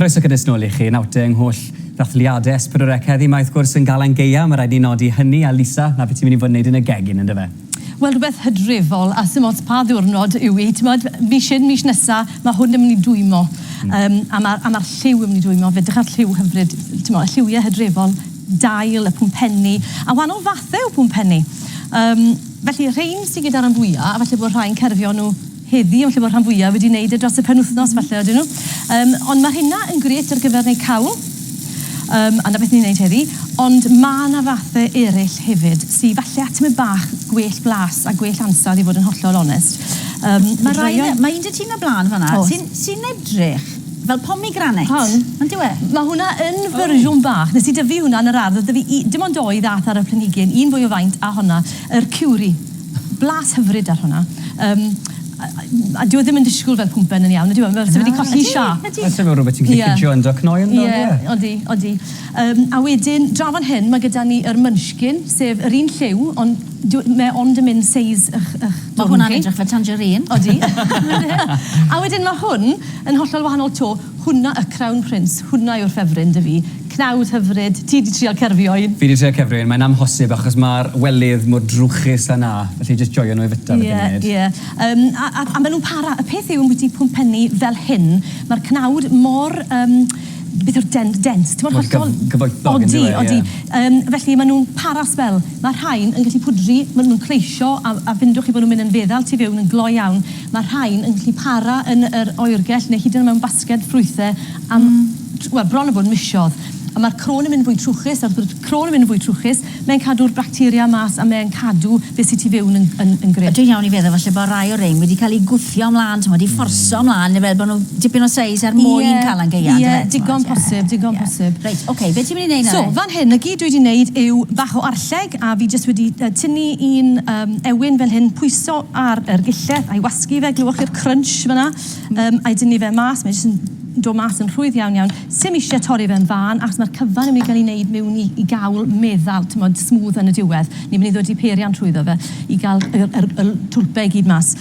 Croeso cynnes nôl I chi, nawte yng ngholl ddathliadau S4C heddi, mae wrth gwrs yn gael yn geia, mae rhaid ni nodi hynny a Lisa, na beth ti'n mynd I fod yn neud yn y gegin, ynddo fe? Wel, rhywbeth hydrefol, a sy'n modd pa ddiwrnod yw I. Mis nesa, mae hwn yn mynd I dwymo. A mae'r lliw yn mynd I dwymo, fe dych ar lliw hyfryd, y lliwiau hydrefol, dail, y pwmpenni, a wahanol fathau o pwmpenni. Felly, rhain sydd gyda'r rhan fwyaf, a falle bod rhain cerfio nhw heddi, ond lle bod rhan fwyaf wedi wneud dros y penwythnos falle ydyn nhw. Ond mae hynna yn gret ar gyfer neu cawl, a na beth ni'n wneud heddi, ond mae yna fathau eraill hefyd, sydd falle atymau bach gwell blas a gwell ansawdd I fod yn hollol onest. Mae un dy tîm y blaen fanna, sy'n edrych fel pomegranate. Ond diwe? Mae hwnna yn fersiwn bach. Nes I dyfu hwnna yn yr ardd. Dim ond doi ddath ar y planhigyn, un fwy o faint a hwnna, yr Cookery. Blas hyfryd ar hwnna. A dwi ddim yn disgwyl fel pwmpen yn iawn, ydw i? Fe wedi colli siap. Felly mae rhywbeth ti'n gallu cydio yn doc noi yn dod? Ie, odi. A wedyn, dra fan hyn, mae gyda ni yr munchkin, sef yr un lliw, ond mae ond yn mynd seis eich Mae hwnna'n edrych fel tangerine. Odi. A wedyn mae hwn yn hollol wahanol to, hwnna y Crown Prince, hwnna yw'r ffefryn dy fi. Cnawd hyfryd, ti wedi trial cerfio un? Fi wedi trial cerfio un, mae'n amhosib achos mae'r welydd mor drwchus yna, felly jyst joio nhw I fyta. Ie. A maen nhw'n para, y peth yw yn bwyty pwmpenni fel hyn, mae'r cnawd mor, beth yw'r dens, ti'n mor hollol... Gyfoethog yn dweud, Odi. Felly maen nhw'n para sbel. Mae'r rhain yn gallu pwdri, maen nhw'n cleisio a fyndwch I bod nhw'n mynd yn feddal tu fewn yn glo iawn. Mae'r rhain yn gallu para yn yr oergell neu hyd yn mewn basged ffrwythau am, bron o bod yn misiodd. A mae'r crôn yn mynd fwy trwchus, a wrth crôn yn mynd fwy trwchus, mae'n cadw'r bacteria mas a mae'n cadw beth sydd tu fewn yn gred. Dwi'n iawn I feddwl, falle bod rai o rein wedi cael ei gwthio ymlaen, wedi fforso ymlaen, neu fel bod nhw dipyn o seis er mwyn cael yn geia. Ie, digon posib. Reit, oce, beth ti'n mynd I wneud nawr? So, fan hyn, y gyd dwi wedi wneud yw bach o arlleg, a fi jyst wedi tynnu un ewyn fel hyn, pwyso ar yr gilleth, a'i wasgu fe, glywch i'r crunch fyna, a'i dynnu fe mas, mae'n jyst yn dod mas yn rhwydd iawn. Sim eisiau torri fe'n fan, achos mae'r cyfan yn mynd I gael ei wneud mewn I gawl meddal, smooth yn y diwedd. Ni'n mynd I ddod I perian trwyddo fe, I gael y twlpau I gyd mas.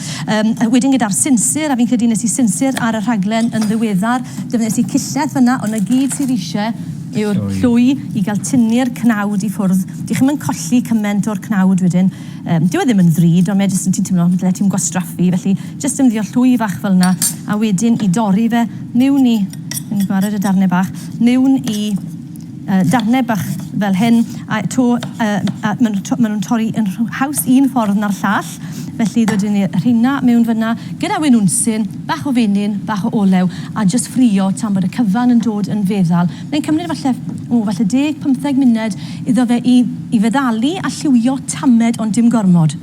Wedyn gyda'r sinsir, a fi'n credu nes I sinsir ar y rhaglen yn ddiweddar, defnyddiais I cilleth fyna, ond y gyd sydd eisiau yw'r llwy I gael tynnu'r cnawd I ffwrdd. Di chi'n mynd colli cyment o'r cnawd wedyn. Dyw e ddim yn ddrud, ond mae jyst yn ti'n teimlo, le ti'n gwastraffu, felly jyst yn ddio llwy fach fel yna, a wedyn I dorri fe mewn I, yn gwared y darnau bach, mewn I darnau bach fel hyn, a maen nhw'n torri yn haws un ffordd na'r llall, felly ddod ni'r rheina mewn fyna, gyda wenwnsyn, bach o fenyn, bach o olew, a jyst ffrio tan bod y cyfan yn dod yn feddal. Mae'n cymryd falle 10-15 munud iddo fe I feddalu a lliwio tamed ond dim gormod.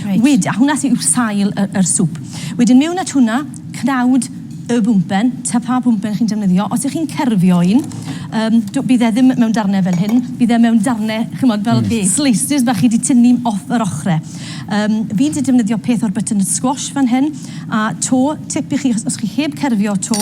A hwnna sy'n yw'r sail yr swp. Wedyn mewn at hwnna, cnawd y bwmpen, ta pa bwmpen chi'n defnyddio. Os ych chi'n cerfio un, bydd e ddim mewn darnau fel hyn, bydd e mewn darnau, chymod, fel slices bach chi wedi tynnu off yr ochrau. Fi wedi defnyddio peth o'r button squash fan hyn, a to, tip I chi, os chi heb cerfio to,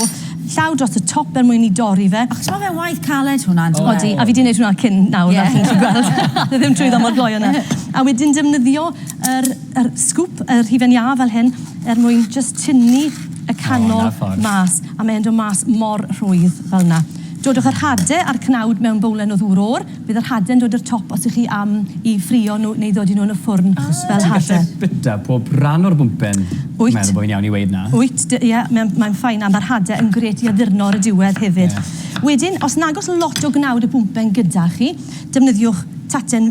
llaw dros y top mwyn I dorri fe. Achos mae fe waith caled hwnna. Odi, a fi wedi gwneud hwnna cyn nawr, fel chi'n gallu gweld. Ddim trwy mor gloi yna. A wedyn defnyddio yr scoop, yr hufen ia fel hyn, mwyn just tynnu y canol mas, a mae'n dod mas mor rhwydd fel yna. Dodwch yr hadau a'r cnawd mewn bowlen o ddŵr o'r, bydd yr hadau'n dod i'r top os ych chi I ffrio nhw neu ddod I nhw yn y ffwrn fel hadau. Ti'n gallu byta pob rhan o'r bwmpen? Meddwl bod fi'n iawn I weid na. Ie, mae'n ffain, a mae'r hadau yn gret I addurno ar y diwedd hefyd. Wedyn, os nag oes lot o gnawd y bwmpen gyda chi, defnyddiwch taten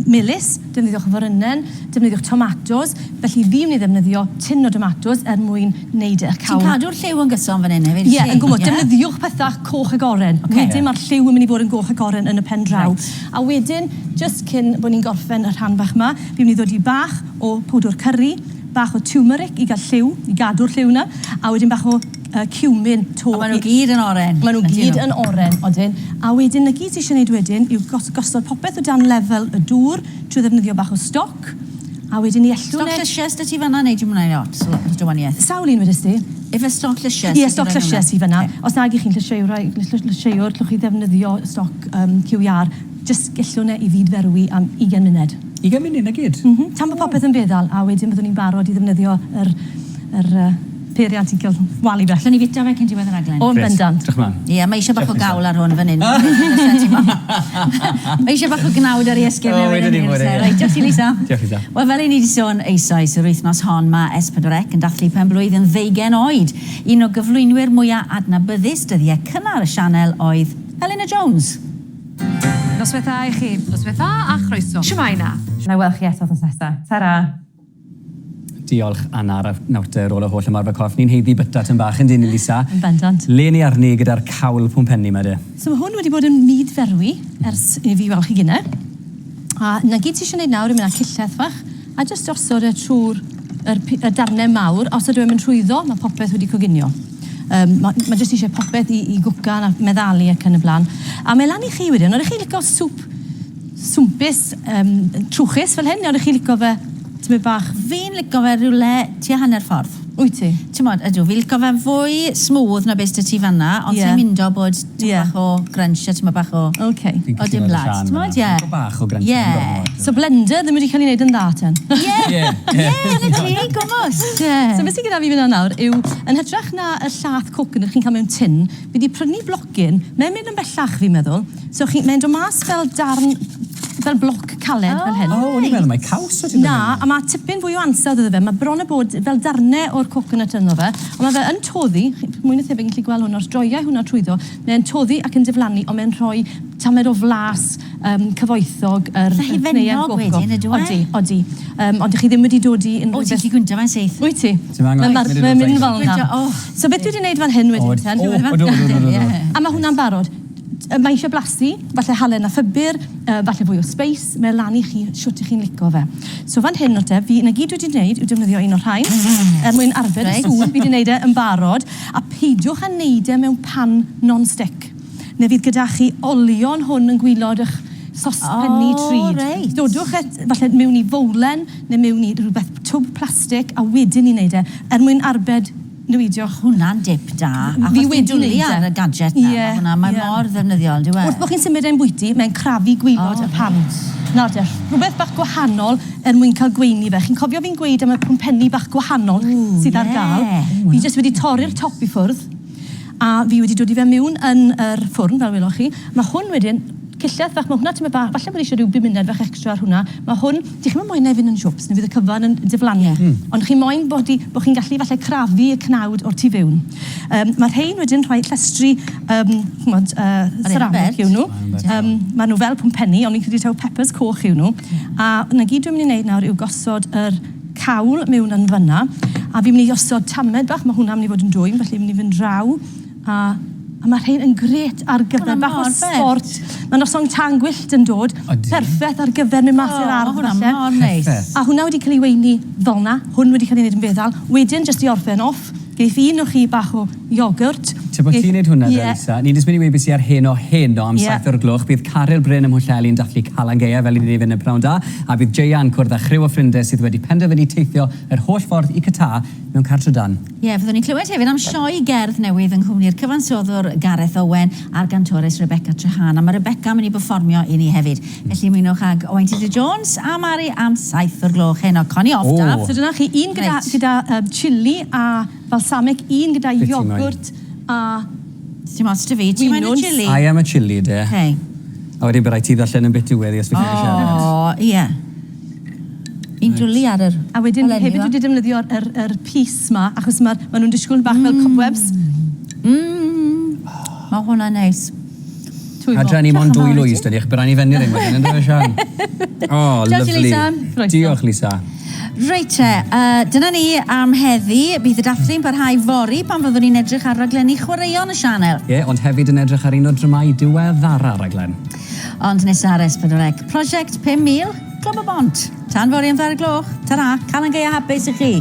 melys, defnyddiwch forynnen, defnyddiwch tomatos, felly fi yn ei ddefnyddio tin o tomatos mwyn wneud eich cawl. Ti'n cadw'r lliw yn gyson fan hyn hefyd? Ie, yn gwybod, defnyddiwch pethau coch ag oren. Wedyn mae'r lliw yn mynd I fod yn goch ag oren yn y pen draw. A wedyn, just cyn bod ni'n gorffen y rhan bach yma, fi yn mynd I ddod I bach o powdwr curry, bach o turmeric I gael lliw, I gadw'r lliw yna, a wedyn bach o cumin to. A maen nhw gyd yn oren. Maen nhw gyd yn oren, odyn. A wedyn, y gyd sy'n eisiau gwneud wedyn yw gosod popeth o dan lefel y dŵr trwy ddefnyddio bach o stoc. A wedyn ni ellwn... Stoc lysias dy ti fanna neu dim mwyn lot, dywaniaeth? Sawl un wedys ti? Efe stoc lysias? Ie, stoc lysias I fyna. Os nag I chi'n llysiewr, llwch chi ddefnyddio stoc QR, jyst gellwn I fydferwi am 20 munud. 20 munud na gyd? Tan bod popeth yn feddal, a wedyn byddwn ni'n barod I ddefnyddio yr peiriant i gael wali bell. Llen ni fita fe cyn diwedd yr raglen. O'n bendant. Drach man. Ie, mae eisiau bach o gawl ar hwn fan hyn. Mae eisiau bach o gnawd ar ei esgyrn. wedyn ni fod e. Reit, diolch ti Lisa. Diolch Lisa. Wel, fel i ni wedi sôn eisoes yr wythnos hon, mae S4C yn dathlu pen blwyddyn 20 oed. Un o gyflwynwyr mwyaf adnabyddus dyddiau cynnar y sianel oedd Elena Jones. Noswaith dda i chi. Noswaith dda a chroeso. Shwmai na. Na weld chi eto thos nesa. Tara. Diolch Anna ar nawr ôl y holl ymarfer corff. Ni'n heiddi bytat yn bach yn dyn ni Lisa. Yn bendant. Le ni arni gyda'r cawl Pwmpenni yma de. So mae hwn wedi bod yn myd-ferwi ers i fi weld chi gynne. A na gyd ti eisiau gwneud nawr yn mynd â cilleth fach, a jyst osod trwy'r y darnau mawr. Os ydw i'n mynd trwyddo, mae popeth wedi coginio. Mae jyst eisiau popeth i gwcan a meddalu ac yn y blaen. A mae lan i chi wedyn, oeddech chi licio swmpus trwchus fel hyn, neu oeddech chi licio fe tyma bach? Fi'n licio fe rhywle tua hanner ffordd. Wyt ti? Ti'n modd, ydw, fi'n licio fe fwy smooth na beth ti fanna, ond ti'n mynd o bod bach o grunch a ti'n bach o... OK. O dim blat. Ti'n modd, ie. Bach o grunch. So blender ddim wedi cael ei wneud yn dda ten? Ie, yn y ti, gwmwys. So beth sy'n gyda fi fyna nawr yw, yn hytrach na y llath coconut chi'n cael mewn tin, fi wedi prynu blocyn, mae'n mynd yn bellach fi'n meddwl, so mae'n dod mas fel darn, fel bloc caled fel hyn. O, o'n i'n meddwl, mae caws o ti'n Na, a mae tipyn fwy o ansawdd iddo fe. Mae bron y bod fel darnau o'r coconut yno fe, ond mae fe yn toddi, mwy na thebyg yn gallu gweld hwn o'r droiau hwnna trwyddo, mae'n toddi ac yn diflannu, ond mae'n rhoi tamed o flas cyfoethog yr fenog wedyn, ydw e? Odi. Ond chi ddim wedi dod i unrhyw O, ti'n gallu gwyntio fe'n syth? Wyt ti? Mae'n mynd fel yna. So beth dwi wedi gwneud fan hyn wedyn ten? A mae hwnna'n barod. Mae eisiau blasu, falle halen a ffibr, falle fwy o space, mae lan i chi siwt i chi'n licio fe. So fan hyn o te, na gyd wedi gwneud yw defnyddio un o'r rhain, mwyn arbed y sŵn, fi wedi gwneud e yn barod, a peidiwch a wneud e mewn pan non-stick. Neu fydd gyda chi olion hwn yn gwylod eich sospenni trud. Dodwch falle mewn i fowlen, neu mewn i rhywbeth twb plastig, a wedyn i wneud e, mwyn arbed newidiwch. Hwnna'n dip da. Fi wedi dwlu ar y gadget na. Mae mor ddefnyddiol, di we? Wrth bod chi'n symud e'n bwyty, mae'n crafu gwylod y pan. Nawr te, rhywbeth bach gwahanol mwyn cael gweini fe. Chi'n cofio fi'n gweud am y pwmpenni bach gwahanol sydd ar gael. Fi jyst wedi torri'r top i ffwrdd, a fi wedi dod i fe mewn yn yr ffwrn, fel welwch chi. Mae hwn wedyn, cilleth fach, mae hwnna tyma bach, falle bod eisiau rhyw 5 munud fach extra ar hwnna. Mae hwn, di chi'n moyn nefyn yn siwps, neu fydd y cyfan yn diflannu. Ond chi'n moyn bod chi'n gallu falle crafu y cnawd o'r tu fewn. Mae'r rhain wedyn rhoi llestri ceramic yw nhw. Mae nhw fel pwmpenni, ond ni'n credu taw peppers coch yw nhw. A na gyd dwi'n mynd i wneud nawr yw gosod yr cawl mewn yn fyna. A fi'n mynd i osod tamed bach, mae hwnna'n mynd i fod yn dwym, felly fi'n mynd i fynd draw. A mae'r rhain yn gret ar gyfer bach o sport. Mae nosong tan gwyllt yn dod. Perffaith ar gyfer mynd mas i'r ardd. Hwnna'n mor neis. A hwnna wedi cael ei weini fel na. Hwn wedi cael ei wneud yn feddal. Wedyn, jyst i orffen off, geith un o chi bach o iogwrt. Te bod ti'n neud hwnna, Lisa. Ni'n jyst mynd i weid beth sy'n ar heno am 7 o'r gloch. Bydd Caryl Bryn ym Mhwllheli'n dathlu Calan Gaea fel i ni fynd y pnawn da. A bydd Jeian cwrdd â chryw o ffrindau sydd wedi penderfynu teithio yr holl ffordd i Cata mewn Cartredan. Ie, fyddwn ni'n clywed hefyd am sioe gerdd newydd yng nghwmni'r cyfansoddwr Gareth Owen a'r gantores Rebecca Trynhawn. A mae Rebecca yn mynd i berfformio i ni hefyd. Felly mwynwch ag Owain Tudur Jones a Mari am 7 o'r gloch heno. Coni off daf. So dyna chi, un gyda chili a balsamic, un gyda iogwrt a... Ti'n mas dy fi, ti'n mynd y chili? I am a chili, de. Hei. A wedyn bydd rhaid ti ddallen yn bit diwedd i os bydd chi'n siarad. O, ie. Fi'n dwlu ar yr... A wedyn hefyd wedi defnyddio yr pys ma, achos mae nhw'n disgwyl bach fel cobwebs. Mae hwnna'n neis. Adra ni mon 2 lwys, dydych, bydd rhaid ni fenni'r ein wedyn, yn dweud Sian. O, lyfli. Diolch, Lisa. Reit te, dyna ni am heddi. Bydd y dathlu'n parhau fori pan fyddwn ni'n edrych ar raglenni chwaraeon y sianel. Ie, ond hefyd yn edrych ar un o dramau diweddar ar raglen. Ond nesaf S4C, prosiect 5,000, Glob o Bont. Tan fori am 2 o'r gloch. Tara, Calan Gaea hapus i chi.